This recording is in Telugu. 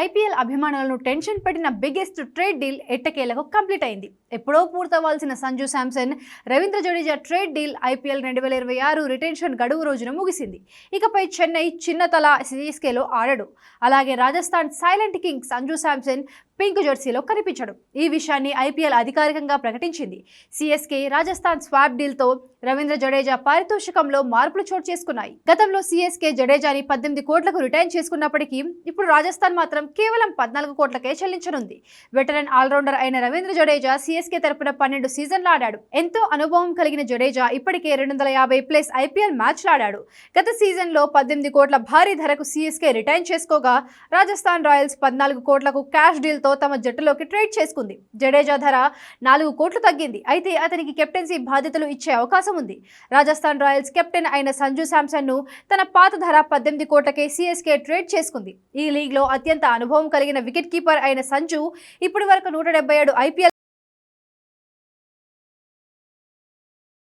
ఐపీఎల్ అభిమానులను టెన్షన్ పెట్టిన బిగ్గెస్ట్ ట్రేడ్ డీల్ ఎట్టకేలకు కంప్లీట్ అయింది. ఎప్పుడో పూర్తవ్వాల్సిన Sanju Samson, Ravindra Jadeja trade deal IPL 2026 retention గడువు రోజున ముగిసింది. ఇకపై చెన్నై చిన్నతల సిఎస్కేలో ఆడడు. అలాగే Rajasthan silent king Sanju Samson pink జెర్సీలో కనిపించడు. ఈ విషయాన్ని ఐపీఎల్ అధికారికంగా ప్రకటించింది. సిఎస్కే రాజస్థాన్ స్వాప్ డీల్తో రవీంద్ర జడేజా పారితోషికంలో మార్పులు చోటు చేసుకున్నాయి. గతంలో సిఎస్కే జడేజాని 18 కోట్లకు రిటైన్ చేసుకున్నప్పటికీ ఇప్పుడు రాజస్థాన్ మాత్రం కేవలం 14 కోట్లకే చెల్లించనుంది. వెటరన్ ఆల్రౌండర్ అయిన రవీంద్ర జడేజా సిఎస్కే తరపున 12 సీజన్లు ఆడాడు. ఎంతో అనుభవం కలిగిన జడేజా ఇప్పటికే 250+ ఐపీఎల్ మ్యాచ్లు ఆడాడు. గత సీజన్లో 18 కోట్ల భారీ ధరకు సిఎస్కే రిటైన్ చేసుకోగా రాజస్థాన్ రాయల్స్ 14 కోట్లకు క్యాష్ డీల్తో తమ జట్టులోకి ట్రేడ్ చేసుకుంది. జడేజా ధర 4 కోట్లు తగ్గింది. అయితే అతనికి కెప్టెన్సీ బాధ్యతలు ఇచ్చే అవకాశం ఉంది. రాజస్థాన్ రాయల్స్ కెప్టెన్ అయిన సంజు శాంసన్ ను తన పాత ధర 18 కోట్లకే సిఎస్కే ట్రేడ్ చేసుకుంది. ఈ లీగ్ లో అత్యంత అనుభవం కలిగిన వికెట్ కీపర్ అయిన సంజు ఇప్పటి వరకు 177 ఐపీఎల్